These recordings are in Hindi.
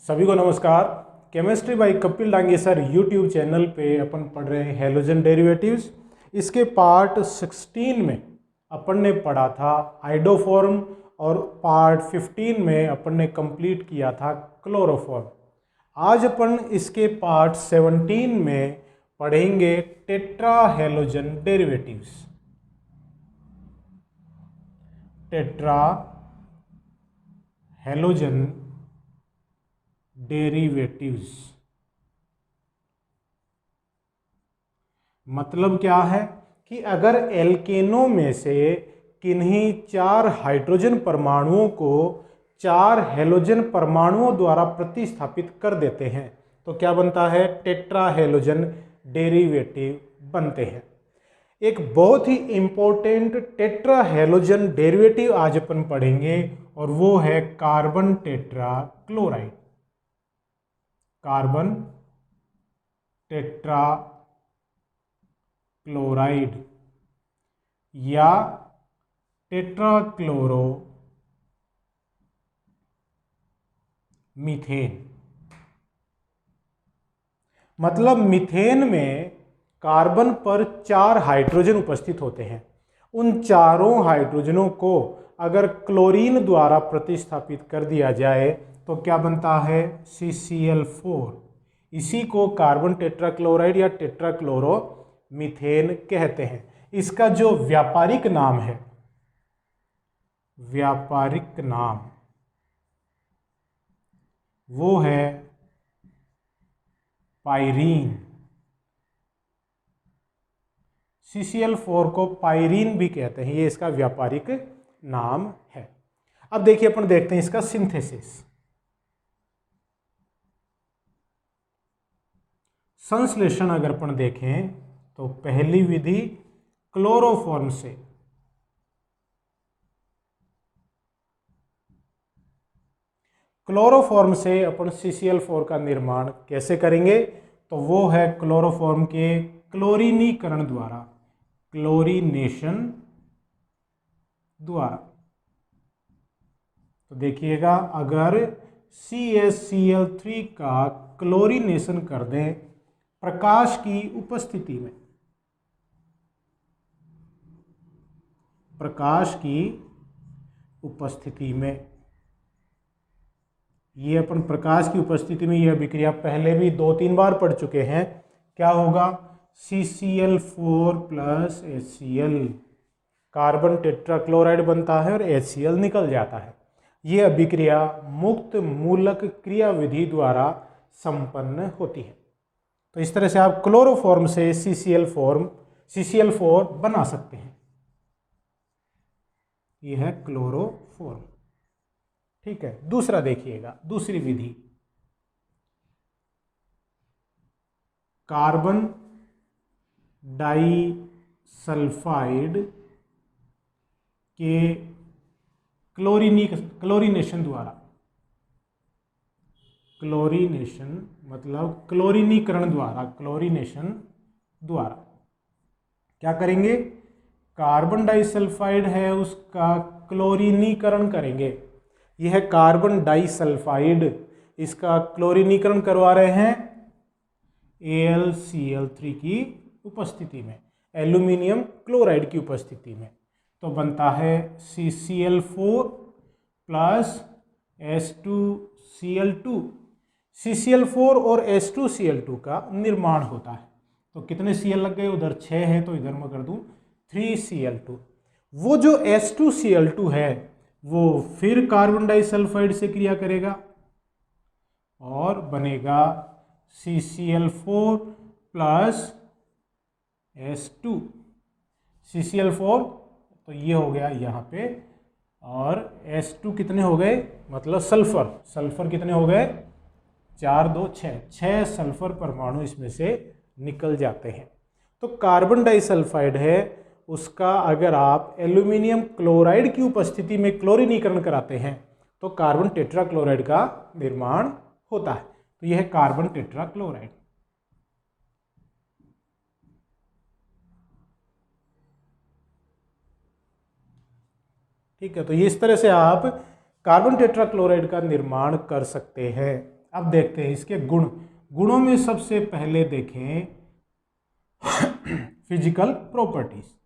सभी को नमस्कार। Chemistry bye Kapil Dange sir YouTube channel पे अपन पढ़ रहे हैं हैलोजन डेरिवेटिव्स। इसके पार्ट 16 में अपन ने पढ़ा था आइडोफॉर्म और पार्ट 15 में अपन ने कंप्लीट किया था क्लोरोफॉर्म। आज अपन इसके पार्ट 17 में पढ़ेंगे टेट्राहेलोजन डेरिवेटिव्स। टेट्राहेलोजन डेरिवेटिव्स मतलब क्या है कि अगर एल्केनों में से किन्हीं 4 हाइड्रोजन परमाणुओं को 4 हैलोजन परमाणुओं द्वारा प्रतिस्थापित कर देते हैं तो क्या बनता है, टेट्राहेलोजन डेरिवेटिव बनते हैं। एक बहुत ही इंपॉर्टेंट टेट्राहेलोजन डेरिवेटिव आज अपन पढ़ेंगे और वो है कार्बन टेट्राक्लोराइड। कार्बन टेट्राक्लोराइड या टेट्राक्लोरो मीथेन। मतलब मीथेन में कार्बन पर 4 हाइड्रोजन उपस्थित होते हैं। उन चारों हाइड्रोजनों को अगर क्लोरीन द्वारा प्रतिस्थापित कर दिया जाए तो क्या बनता है, CCl4। इसी को कार्बन टेट्राक्लोराइड या टेट्राक्लोरो मीथेन कहते हैं। इसका जो व्यापारिक नाम है, व्यापारिक नाम वो है पाइरीन। CCl4 को पाइरीन भी कहते हैं, ये इसका व्यापारिक नाम है। अब देखिए अपन देखते हैं इसका सिंथेसिस। संश्लेषण अगर अपन देखें तो पहली विधि क्लोरोफॉर्म से। क्लोरोफॉर्म से अपन CCl4 का निर्माण कैसे करेंगे, तो वो है क्लोरोफॉर्म के क्लोरीनीकरण द्वारा, क्लोरीनेशन द्वारा। तो देखिएगा, अगर CaCl3 का क्लोरीनेशन कर दें प्रकाश की उपस्थिति में, प्रकाश की उपस्थिति में, ये अपन प्रकाश की उपस्थिति में यह अभिक्रिया पहले भी 2-3 बार पढ़ चुके हैं। क्या होगा, CCl4 plus HCl, carbon tetrachloride बनता है और HCl निकल जाता है। ये अभिक्रिया मुक्त मूलक क्रिया विधि द्वारा संपन्न होती है। तो इस तरह से आप क्लोरोफॉर्म से CCl4 बना सकते हैं। यह है क्लोरोफॉर्म। ठीक है, दूसरा देखिएगा, दूसरी विधि कार्बन डाइसल्फाइड के क्लोरीनेशन द्वारा। क्लोरीनेशन मतलब क्लोरीनीकरण द्वारा, क्लोरीनेशन द्वारा क्या करेंगे, कार्बन डाइसल्फाइड है उसका क्लोरीनीकरण करेंगे। यह है कार्बन डाइसल्फाइड, इसका क्लोरीनीकरण करवा रहे हैं AlCl3 की उपस्थिति में, एल्यूमिनियम क्लोराइड की उपस्थिति में। तो बनता है CCl4 प्लस H2Cl2। CCl4 और H2Cl2 का निर्माण होता है। तो कितने Cl लग गए, उधर 6 है तो इधर मैं कर दूं 3Cl2। वो जो H2Cl2 है वो फिर कार्बन डाइसल्फाइड से क्रिया करेगा और बनेगा CCl4 प्लस H2। CCl4 तो ये हो गया यहाँ पे, और H2 कितने हो गए, मतलब सल्फर, सल्फर कितने हो गए, 4 2 6 सल्फर परमाणु इसमें से निकल जाते हैं। तो कार्बन डाइसल्फाइड है उसका अगर आप एल्यूमिनियम क्लोराइड की उपस्थिति में क्लोरीनीकरण कराते हैं तो कार्बन टेट्राक्लोराइड का निर्माण होता है। तो यह है कार्बन टेट्राक्लोराइड। ठीक है, तो ये इस तरह से आप कार्बन टेट्राक्लोराइड का निर्माण कर सकते हैं। अब देखते हैं इसके गुण। गुणों में सबसे पहले देखें फिजिकल प्रॉपर्टीज।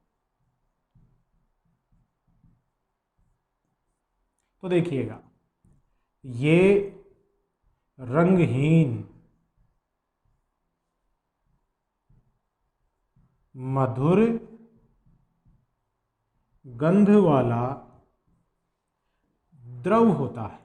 तो देखिएगा, ये रंगहीन, मधुर गंध वाला द्रव होता है।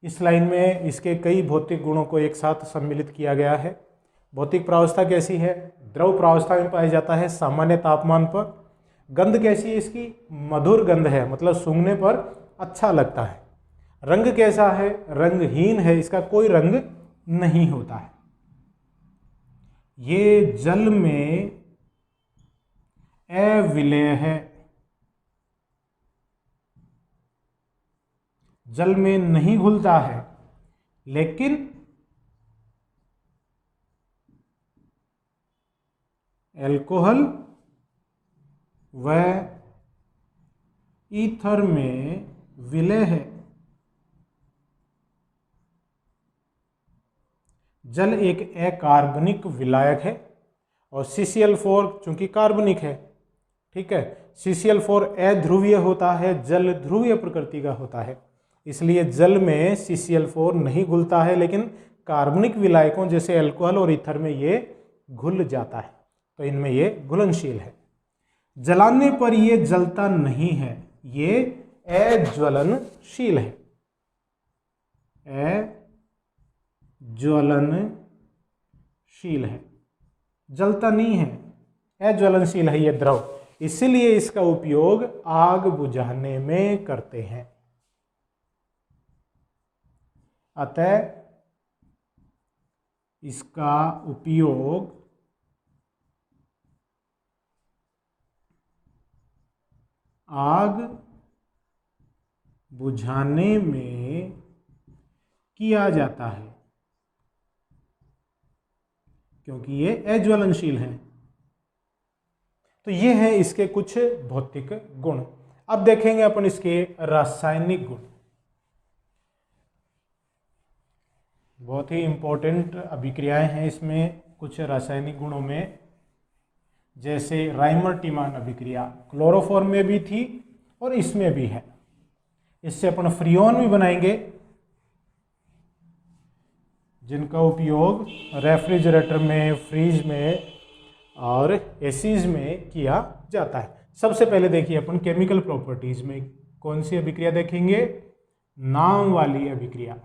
इस लाइन में इसके कई भौतिक गुणों को एक साथ सम्मिलित किया गया है। भौतिक प्रावस्था कैसी है? द्रव प्रावस्था में पाया जाता है सामान्य तापमान पर। गंध कैसी है इसकी? मधुर गंध है, मतलब सूंघने पर अच्छा लगता है। रंग कैसा है? रंगहीन है, इसका कोई रंग नहीं होता है। ये जल में अविलेय है, जल में नहीं घुलता है, लेकिन अल्कोहल व ईथर में विलय है। जल एक अकार्बनिक विलायक है और CCl4 चूंकि कार्बनिक है, ठीक है, CCl4 अध्रुवीय होता है, जल ध्रुवीय प्रकृति का होता है, इसलिए जल में CCl4 नहीं घुलता है, लेकिन कार्बनिक विलायकों जैसे अल्कोहल और ईथर में ये घुल जाता है, तो इनमें ये घुलनशील है। जलाने पर ये जलता नहीं है, ये अज्वलनशील है, अज्वलनशील है, जलता नहीं है, अज्वलनशील है ये द्रव, इसलिए इसका उपयोग आग बुझाने में करते हैं। अतः इसका उपयोग आग बुझाने में किया जाता है, क्योंकि ये अज्वलनशील है। तो ये है इसके कुछ भौतिक गुण। अब देखेंगे अपन इसके रासायनिक गुण। बहुत ही इंपॉर्टेंट अभिक्रियाएं हैं इसमें कुछ रासायनिक गुणों में, जैसे राइमर टीमान अभिक्रिया क्लोरोफॉर्म में भी थी और इसमें भी है। इससे अपन फ्रियोन भी बनाएंगे, जिनका उपयोग रेफ्रिजरेटर में, फ्रिज में और एसीज में किया जाता है। सबसे पहले देखिए अपन केमिकल प्रॉपर्टीज में कौन सी अभिक्रिया देखेंगे? नाम वाली अभिक्रिया।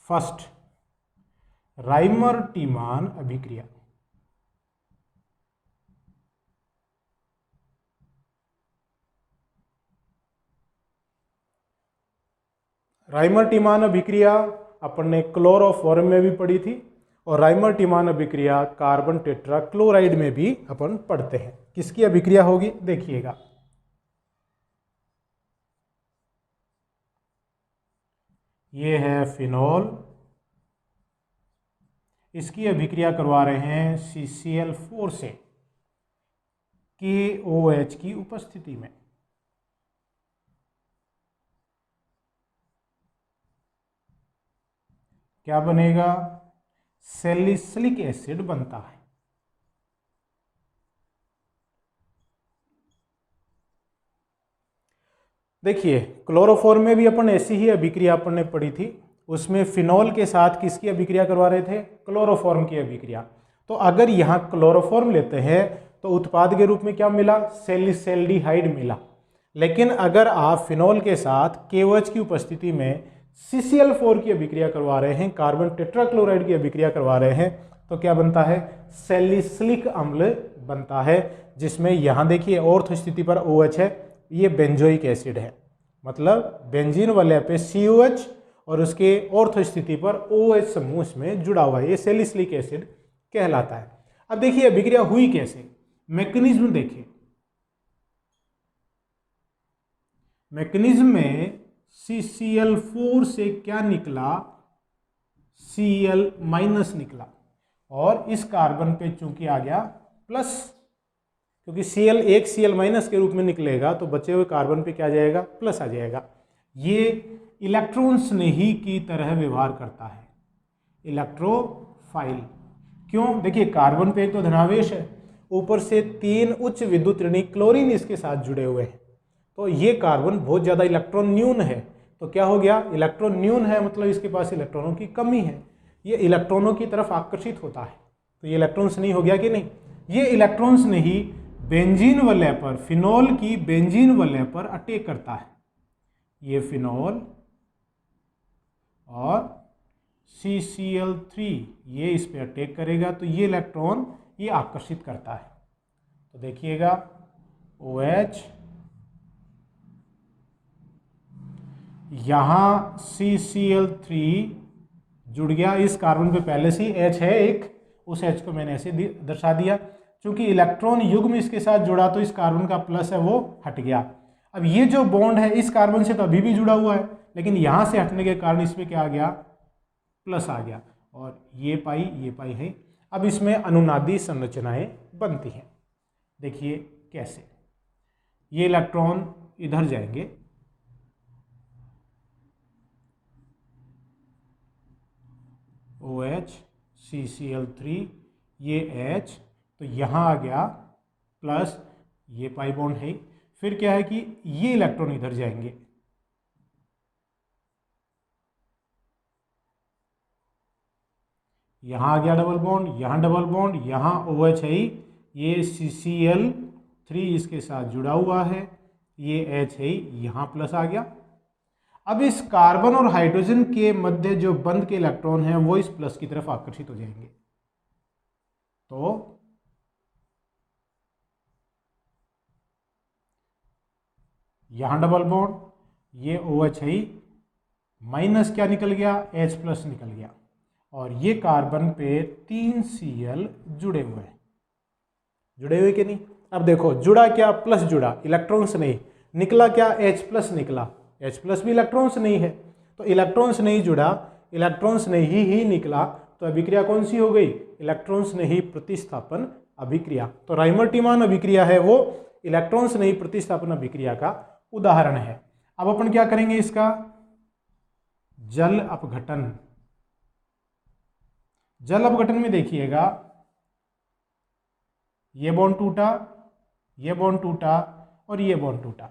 फर्स्ट, राइमर टीमान अभिक्रिया। राइमर टीमान अभिक्रिया अपन ने क्लोरोफॉर्म में भी पढ़ी थी और राइमर टीमान अभिक्रिया कार्बन टेट्रा क्लोराइड में भी अपन पढ़ते हैं। किसकी अभिक्रिया होगी देखिएगा। ये है फिनॉल, इसकी अभिक्रिया करवा रहे हैं CCl4 से KOH की उपस्थिति में। क्या बनेगा? सैलिसिलिक एसिड बनता है। देखिए क्लोरोफॉर्म में भी अपन ऐसी ही अभिक्रिया अपन ने पढ़ी थी, उसमें फिनॉल के साथ किसकी अभिक्रिया करवा रहे थे? क्लोरोफॉर्म की अभिक्रिया। तो अगर यहाँ क्लोरोफॉर्म लेते हैं तो उत्पाद के रूप में क्या मिला? सैलिसैल्डिहाइड मिला। लेकिन अगर आप फिनॉल के साथ KOH की उपस्थिति में CCl4 की अभिक्रिया करवा रहे हैं, कार्बन टेट्राक्लोराइड की अभिक्रिया करवा रहे हैं, तो क्या बनता है? सैलिसिलिक अम्ल बनता है, जिसमें यहाँ देखिए ऑर्थ स्थिति पर OH है, ये बेंजोइक एसिड है, मतलब बेंजीन वाले पे COH और उसके ऑर्थ स्थिति पर OH समूह में जुड़ा हुआ है, ये सैलिसिलिक एसिड कहलाता है। अब देखिए अभिक्रिया हुई कैसे, मैकेनिज्म देखिए। मैकेनिज्म में CCl4 से क्या निकला? Cl- निकला और इस कार्बन पे चूंकि आ गया प्लस, क्योंकि Cl एक Cl माइनस के रूप में निकलेगा तो बचे हुए कार्बन पे क्या जाएगा, प्लस आ जाएगा। ये इलेक्ट्रॉन स्नेही की तरह व्यवहार करता है, इलेक्ट्रोफाइल। क्यों? देखिए कार्बन पे एक तो धनावेश है, ऊपर से 3 उच्च विद्युत ऋणी क्लोरीन इसके साथ जुड़े हुए हैं, तो ये कार्बन बहुत ज़्यादा इलेक्ट्रॉन न्यून है। तो क्या हो गया, इलेक्ट्रॉन न्यून है मतलब इसके पास इलेक्ट्रॉनों की कमी है, ये इलेक्ट्रॉनों की तरफ आकर्षित होता है, तो ये इलेक्ट्रॉन स्नेही हो गया कि नहीं। ये इलेक्ट्रॉन स्नेही बेंजीन वलय पर, फिनॉल की बेंजीन वलय पर अटैक करता है। ये फिनॉल और CCl3 ये इस पे अटैक करेगा, तो ये इलेक्ट्रॉन ये आकर्षित करता है। तो देखिएगा OH, यहाँ CCl3 जुड़ गया, इस कार्बन पे पहले से ही H है एक, उस H को मैंने ऐसे दर्शा दिया। चूंकि इलेक्ट्रॉन युग्म इसके साथ जुड़ा तो इस कार्बन का प्लस है वो हट गया। अब ये जो बॉन्ड है इस कार्बन से तो अभी भी जुड़ा हुआ है, लेकिन यहाँ से हटने के कारण इसमें क्या आ गया, प्लस आ गया, और ये पाई है। अब इसमें अनुनादी संरचनाएं बनती हैं। देखिए कैसे, ये इलेक्ट्रॉन इधर जाएंगे, OH CCl3 ये H, तो यहाँ आ गया प्लस, ये पाई बॉन्ड है। फिर क्या है कि ये इलेक्ट्रॉन इधर जाएंगे, यहाँ आ गया डबल बॉन्ड, यहाँ डबल बॉन्ड, यहाँ OH है, ये CCl3 इसके साथ जुड़ा हुआ है, ये H है, यहाँ प्लस आ गया। अब इस कार्बन और हाइड्रोजन के मध्य जो बंध के इलेक्ट्रॉन हैं वो इस प्लस की तरफ आकर्षित हो जाएंगे, तो यहां डबल बॉन्ड, ये OH है, माइनस क्या निकल गया, H प्लस निकल गया, और ये कार्बन पे 3 Cl जुड़े हुए कि नहीं। अब देखो जुड़ा क्या, प्लस जुड़ा, इलेक्ट्रॉन्स नहीं, निकला क्या, H प्लस निकला, H प्लस भी इलेक्ट्रॉन्स नहीं है, तो इलेक्ट्रॉन्स नहीं जुड़ा, इलेक्ट्रॉन्स नहीं ही निकला, तो अभिक्रिया कौन सी हो गई, इलेक्ट्रॉन्स नहीं प्रतिस्थापन अभिक्रिया। तो राइमर-टीमान अभिक्रिया है वो इलेक्ट्रॉन्स नहीं प्रतिस्थापन अभिक्रिया का उदाहरण है। अब अपन क्या करेंगे, इसका जल अपघटन। जल अपघटन में देखिएगा, ये बॉन्ड टूटा, ये बॉन्ड टूटा और ये बॉन्ड टूटा,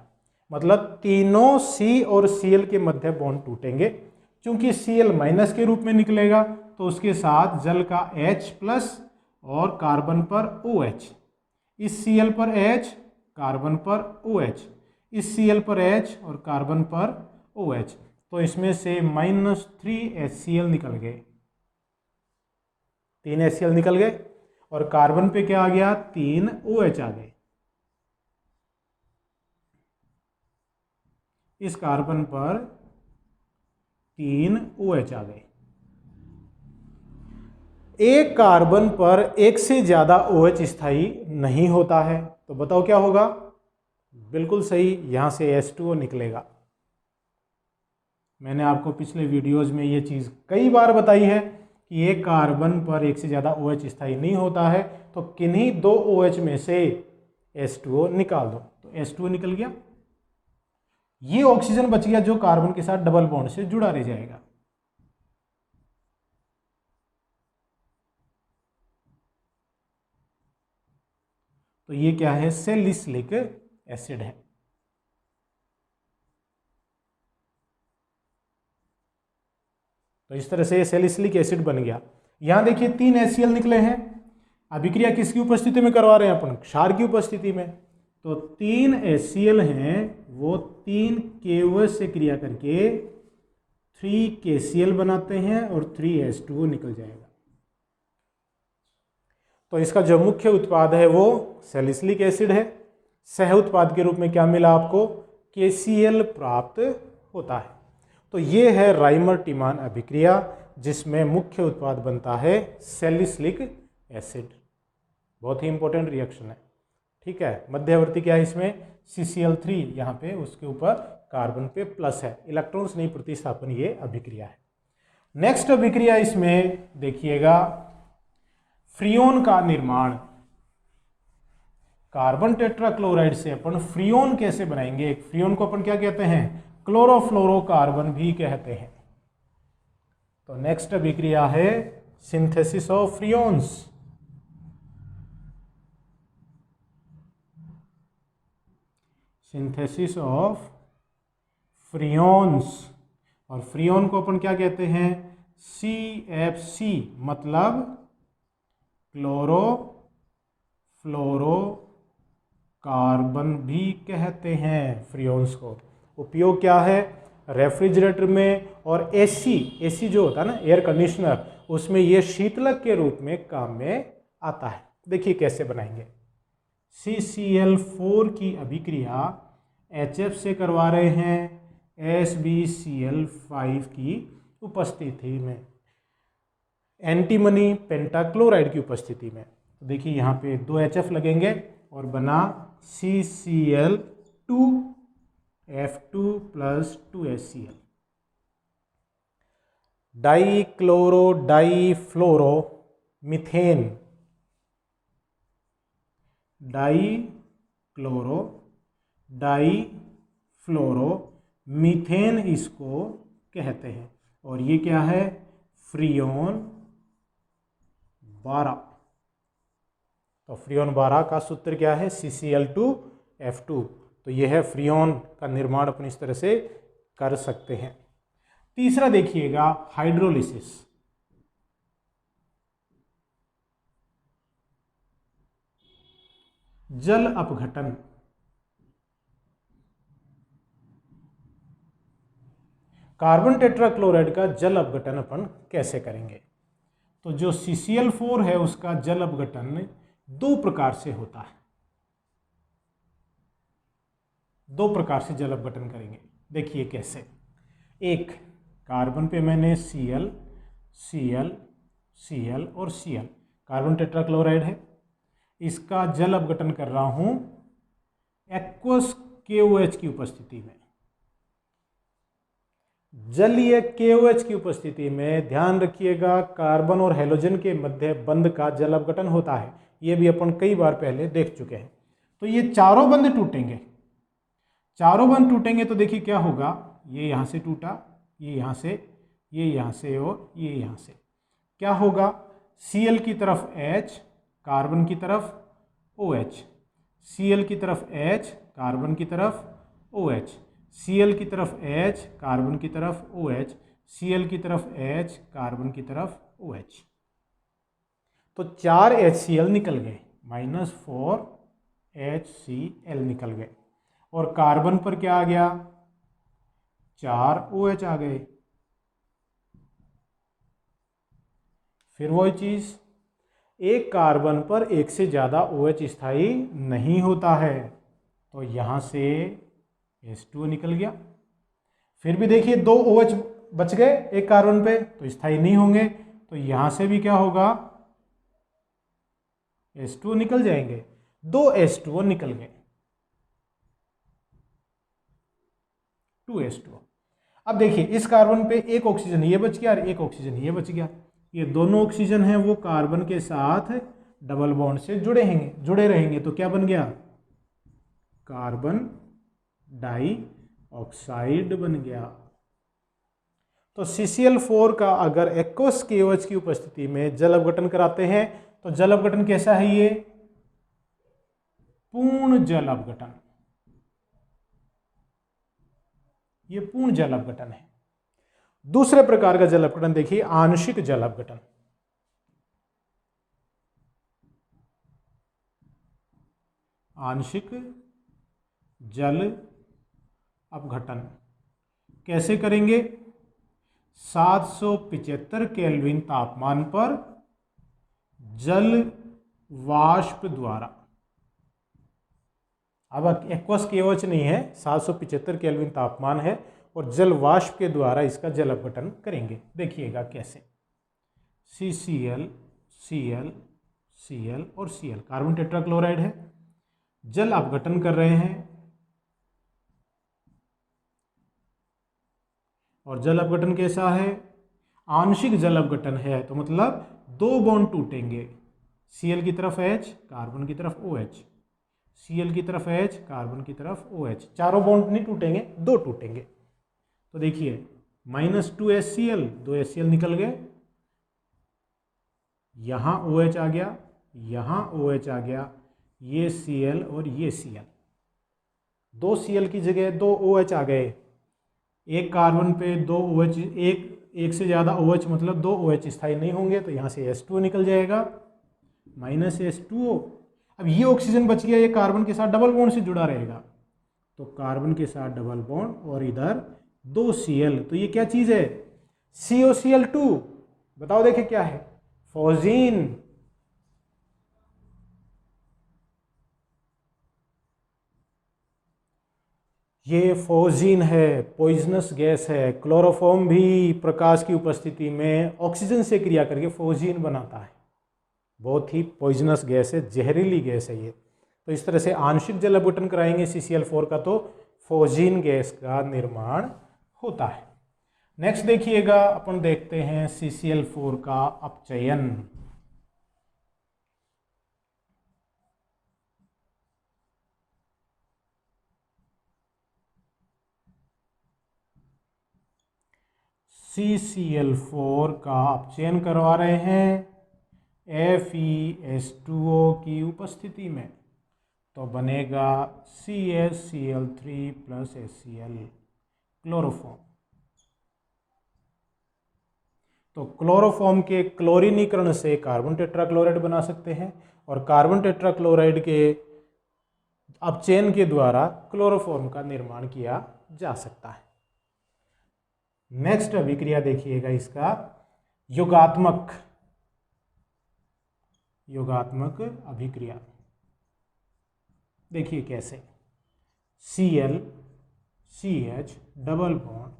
मतलब तीनों C और Cl के मध्य बॉन्ड टूटेंगे। क्योंकि Cl माइनस के रूप में निकलेगा तो उसके साथ जल का H प्लस और कार्बन पर OH, इस Cl पर H, कार्बन पर OH, इस Cl पर H और कार्बन पर OH, तो इसमें से -3 HCl निकल गए, 3 HCl निकल गए, और कार्बन पे क्या आ गया, 3 OH आ गए। इस कार्बन पर 3 OH आ गए। एक कार्बन पर एक से ज्यादा OH स्थायी नहीं होता है, तो बताओ क्या होगा, बिल्कुल सही, यहां से H2O निकलेगा। मैंने आपको पिछले वीडियोज में ये चीज कई बार बताई है कि एक कार्बन पर एक से ज्यादा OH स्थायी नहीं होता है, तो किन्हीं 2 OH में से H2O निकाल दो, तो H2O निकल गया। ये ऑक्सीजन बच गया जो कार्बन के साथ डबल बॉन्ड से जुड़ा रह जाएगा। तो ये क्या है, सैलिसिलिक एसिड है। तो इस तरह से सैलिसिलिक एसिड बन गया। यहां देखिए 3 HCl निकले हैं, अभिक्रिया किसकी उपस्थिति में करवा रहे हैं अपन, क्षार की उपस्थिति में। तो 3 HCl हैं, वो 3 KOH से क्रिया करके 3 KCl बनाते हैं और 3 H2O निकल जाएगा। तो इसका जो मुख्य उत्पाद है वो सैलिसिलिक एसिड है। सह उत्पाद के रूप में क्या मिला आपको, KCl प्राप्त होता है। तो ये है राइमर-टीमान अभिक्रिया, जिसमें मुख्य उत्पाद बनता है सैलिसिलिक एसिड। बहुत ही इंपॉर्टेंट रिएक्शन है, ठीक है। मध्यवर्ती क्या है इसमें, CCl3, यहाँ पे उसके ऊपर कार्बन पे प्लस है, इलेक्ट्रॉन्स नहीं प्रतिस्थापन, ये अभिक्रिया है। नेक्स्ट अभिक्रिया इसमें देखिएगा, फ्रियोन का निर्माण। कार्बन टेट्राक्लोराइड से अपन फ्रियोन कैसे बनाएंगे? एक फ्रियोन को अपन क्या कहते हैं? क्लोरोफ्लोरोकार्बन भी कहते हैं। तो नेक्स्ट अभिक्रिया है synthesis of freons. Synthesis of freons, और फ्रियोन को अपन क्या कहते हैं? CFC, मतलब क्लोरोफ्लोरोकार्बन भी कहते हैं फ्रियोन्स को। उपयोग क्या है? रेफ्रिजरेटर में और एसी जो होता है ना, एयर कंडीशनर, उसमें ये शीतलक के रूप में काम में आता है। देखिए कैसे बनाएंगे। CCl4 की अभिक्रिया HF से करवा रहे हैं SbCl5 की उपस्थिति में, एंटीमनी पेंटाक्लोराइड की उपस्थिति में। तो देखिए यहाँ पे 2 HF लगेंगे और बना CCl2F2 plus 2HCl। Dichlorodifluoromethane, dichlorodifluoromethane इसको कहते हैं। और ये क्या है? फ्रियोन 12। तो फ्रियोन 12 का सूत्र क्या है? CCl2F2। तो यह है फ्रियोन का निर्माण अपन इस तरह से कर सकते हैं। तीसरा देखिएगा हाइड्रोलिसिस। जल अपघटन। कार्बन टेट्राक्लोराइड का जल अपघटन अपन कैसे करेंगे? तो जो CCl4 है उसका जल अपघटन 2 प्रकार से होता है। 2 प्रकार से जल अपघटन करेंगे। देखिए कैसे। एक, कार्बन पे मैंने Cl, Cl, Cl और Cl, कार्बन टेट्राक्लोराइड है, इसका जल अपघटन कर रहा हूं एक्वस KOH की उपस्थिति में। जलीय KOH की उपस्थिति में ध्यान रखिएगा कार्बन और हैलोजन के मध्य बंध का जल अपघटन होता है। ये भी अपन कई बार पहले देख चुके हैं। तो ये चारों बंध टूटेंगे। चारों बंध टूटेंगे तो देखिए क्या होगा। ये यहाँ से टूटा, ये यहाँ से, ये यहाँ से और ये यहाँ से। क्या होगा? Cl की तरफ H, कार्बन की तरफ OH, Cl की तरफ H, कार्बन की तरफ OH, Cl की तरफ H, कार्बन की तरफ OH, Cl की तरफ H, कार्बन की तरफ OH। तो 4 HCl निकल गए, -4 HCl निकल गए। और कार्बन पर क्या आ गया? 4 OH आ गए। फिर वही चीज, एक कार्बन पर एक से ज़्यादा OH स्थायी नहीं होता है, तो यहाँ से H2O निकल गया। फिर भी देखिए 2 OH बच गए एक कार्बन पे, तो स्थायी नहीं होंगे, तो यहाँ से भी क्या होगा? H2O निकल जाएंगे। 2 H2O निकल गए, 2 H2O। अब देखिए इस कार्बन पे एक ऑक्सीजन ये बच गया और एक ऑक्सीजन ये बच गया। ये दोनों ऑक्सीजन हैं वो कार्बन के साथ डबल बॉन्ड से जुड़े रहेंगे। तो क्या बन गया? कार्बन डाइऑक्साइड बन गया। तो CCl4 का अगर एक्वस KOH की उपस्थिति में जल अपघटन कराते हैं तो जल अपघटन कैसा है? ये पूर्ण जल अपघटन, ये पूर्ण जल अपघटन है। दूसरे प्रकार का जल अपघटन देखिए, आंशिक जल अपघटन। आंशिक जल अपघटन कैसे करेंगे? 775 केल्विन तापमान पर जल वाष्प द्वारा। अब एक्वस KOH नहीं है, 775 केल्विन तापमान है और जल वाष्प के द्वारा इसका जल अपघटन करेंगे। देखिएगा कैसे। CCl, Cl, Cl और Cl, कार्बन टेट्राक्लोराइड है, जल अपघटन कर रहे हैं और जल अपघटन कैसा है? आंशिक जल अपघटन है, तो मतलब 2 बॉन्ड टूटेंगे, Cl की तरफ H, कार्बन की तरफ OH, Cl की तरफ H, कार्बन की तरफ OH। चारों बॉन्ड नहीं टूटेंगे, दो टूटेंगे। तो देखिए -2HCl, 2HCl निकल गए, यहाँ OH आ गया, यहाँ OH आ गया, ये Cl और ये Cl, दो Cl की जगह दो OH आ गए। एक कार्बन पे दो OH, एक से ज़्यादा OH मतलब दो OH स्थायी नहीं होंगे, तो यहाँ से H2O निकल जाएगा, -H2O। अब ये ऑक्सीजन बच गया, ये कार्बन के साथ डबल बॉन्ड से जुड़ा रहेगा, तो कार्बन के साथ डबल बॉन्ड और इधर दो Cl, तो ये क्या चीज़ है? COCl2। बताओ देखे क्या है? फोजीन। ये फोजीन है, पॉइजनस गैस है। क्लोरोफॉर्म भी प्रकाश की उपस्थिति में ऑक्सीजन से क्रिया करके फोजीन बनाता है। बहुत ही पॉइजनस गैस है, जहरीली गैस है ये। तो इस तरह से आंशिक जल अपघटन कराएंगे CCl4 का तो फोजीन गैस का निर्माण होता है। नेक्स्ट देखिएगा, अपन देखते हैं CCl4 का अपचयन। CCl4 का अपचयन करवा रहे हैं FeS2O की उपस्थिति में, तो बनेगा CaCl3 + HCl, क्लोरोफॉर्म। तो क्लोरोफॉर्म के क्लोरीनीकरण से कार्बन टेट्राक्लोराइड बना सकते हैं, और कार्बन टेट्राक्लोराइड के अपचयन के द्वारा क्लोरोफॉर्म का निर्माण किया जा सकता है। नेक्स्ट अभिक्रिया देखिएगा इसका, योगात्मक अभिक्रिया। देखिए कैसे, Cl CH double bond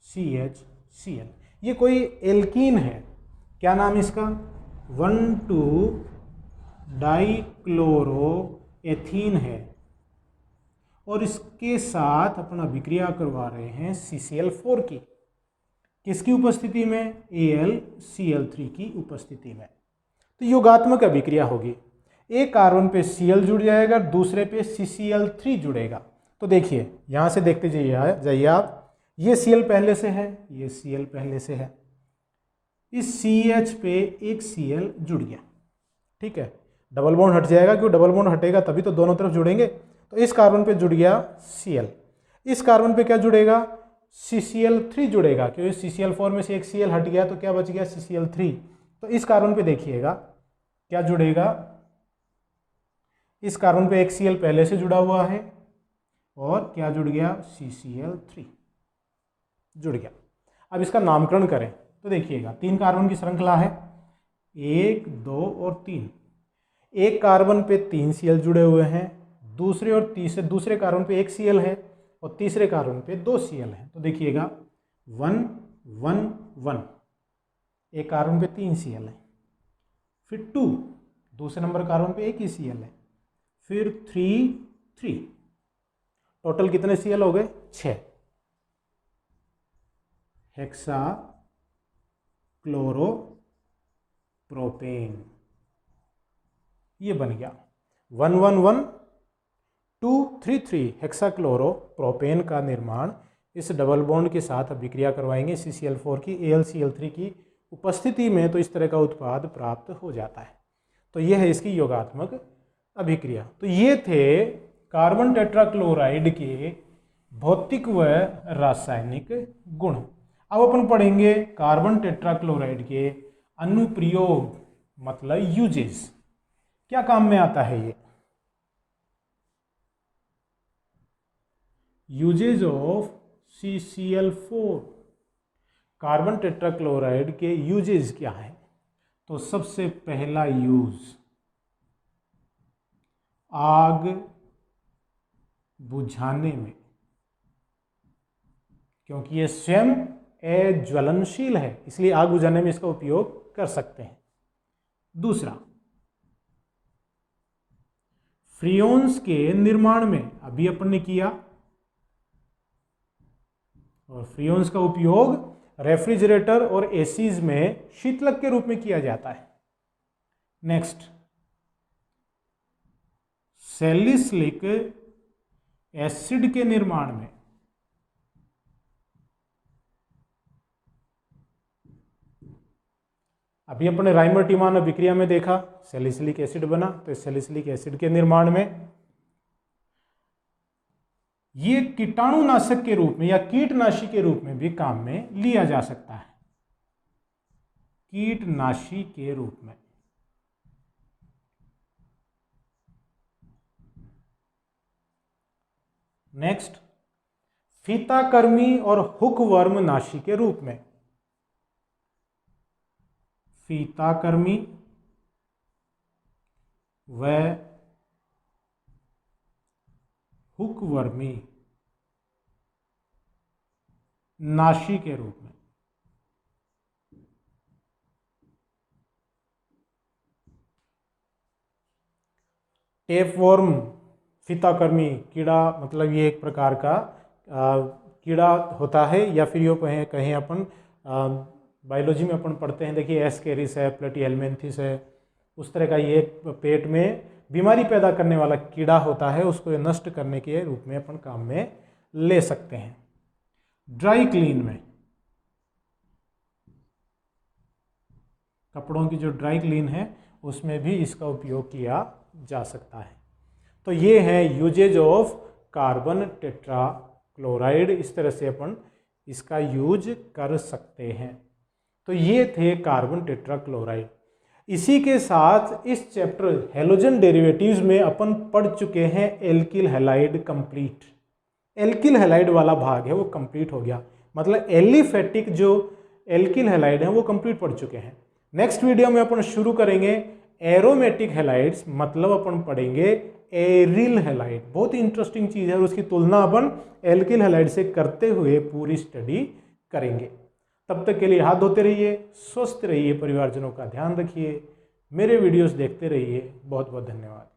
CH Cl, ये कोई एल्कीन है। क्या नाम इसका? 1,2-डाइक्लोरोएथीन है, और इसके साथ अपन अभिक्रिया करवा रहे हैं CCl4 की। किसकी उपस्थिति में? AlCl3 की उपस्थिति में। तो योगात्मक अभिक्रिया होगी, एक कार्बन पे Cl जुड़ जाएगा, दूसरे पे CCl3 जुड़ेगा। तो देखिए यहाँ से देखते जाइए आप, ये Cl पहले से है, ये Cl पहले से है, इस CH पे एक Cl जुड़ गया, ठीक है। डबल बॉन्ड हट जाएगा, क्यों? डबल बॉन्ड हटेगा तभी तो दोनों तरफ जुड़ेंगे। तो इस कार्बन पे जुड़ गया Cl, इस कार्बन पे क्या जुड़ेगा? CCl3 जुड़ेगा, क्योंकि CCl4 में से एक Cl हट गया, तो क्या बच गया? CCl3। तो इस कार्बन पे देखिएगा क्या जुड़ेगा, इस कार्बन पे एक Cl पहले से जुड़ा हुआ है, और क्या जुड़ गया? CCl3 जुड़ गया। अब इसका नामकरण करें तो देखिएगा, 3 कार्बन की श्रृंखला है, 1 2 और 3। एक कार्बन पे 3 Cl जुड़े हुए हैं, दूसरे कार्बन पे एक Cl है, और तीसरे कार्बन पे 2 Cl है। तो देखिएगा 1 1 1, एक कार्बन पे 3 Cl है, फिर 2, दूसरे नंबर कार्बन पे एक ही Cl है, फिर 3 3, टोटल कितने Cl हो गए? 6। हेक्सा क्लोरोप्रोपेन, ये बन गया 1 1 1 2 3 3 हेक्साक्लोरोप्रोपेन का निर्माण इस डबल बॉन्ड के साथ अभिक्रिया करवाएंगे CCl4 की AlCl3 की उपस्थिति में, तो इस तरह का उत्पाद प्राप्त हो जाता है। तो यह है इसकी योगात्मक अभिक्रिया। तो ये थे कार्बन टेट्राक्लोराइड के भौतिक व रासायनिक गुण। अब अपन पढ़ेंगे कार्बन टेट्राक्लोराइड के अनुप्रयोग, मतलब यूजेस, क्या काम में आता है ये। Usages of CCl4, carbon tetrachloride के यूजेज क्या है? तो सबसे पहला यूज, आग बुझाने में, क्योंकि ये स्वयं अज्वलनशील है, इसलिए आग बुझाने में इसका उपयोग कर सकते हैं। दूसरा, फ्रियोन्स के निर्माण में, अभी अपन ने किया, और फ्रियोन्स का उपयोग रेफ्रिजरेटर और एसीज में शीतलक के रूप में किया जाता है। नेक्स्ट, सैलिसिलिक एसिड के निर्माण में अभी अपने राइमर टिमान अभिक्रिया में देखा सैलिसिलिक एसिड बना, तो सैलिसिलिक एसिड के निर्माण में ये कीटाणुनाशक के रूप में या कीटनाशी के रूप में भी काम में लिया जा सकता है, कीटनाशी के रूप में। नेक्स्ट, फीताकर्मी और हुकवर्म नाशी के रूप में। फीताकर्मी व हुकवर्मी नाशी के रूप में। टेपवर्म फीताकर्मी कीड़ा, मतलब ये एक प्रकार का कीड़ा होता है, या फिर यो कहें अपन बायोलॉजी में अपन पढ़ते हैं, देखिए एस्केरिस है, प्लेटिहेल्मिन्थस है, उस तरह का ये पेट में बीमारी पैदा करने वाला कीड़ा होता है, उसको नष्ट करने के रूप में अपन काम में ले सकते हैं। ड्राई क्लीन में, कपड़ों की जो ड्राई क्लीन है उसमें भी इसका उपयोग किया जा सकता है। तो ये है यूजेज ऑफ कार्बन टेट्राक्लोराइड, इस तरह से अपन इसका यूज कर सकते हैं। तो ये थे कार्बन टेट्राक्लोराइड। इसी के साथ इस चैप्टर हेलोजन डेरिवेटिव्स में अपन पढ़ चुके हैं alkyl halide complete. Alkyl halide वाला भाग है वो कंप्लीट हो गया, मतलब एलिफेटिक जो एल्किल हैलाइड है वो कंप्लीट पढ़ चुके हैं। नेक्स्ट वीडियो में अपन शुरू करेंगे एरोमेटिक हैलाइड्स, मतलब अपन पढ़ेंगे एरिल हैलाइड। बहुत ही इंटरेस्टिंग चीज़ है और उसकी तुलना अपन एल्किल हैलाइड से करते हुए पूरी स्टडी करेंगे। तब तक के लिए हाथ धोते रहिए, स्वस्थ रहिए, परिवारजनों का ध्यान रखिए, मेरे वीडियोस देखते रहिए। बहुत बहुत धन्यवाद।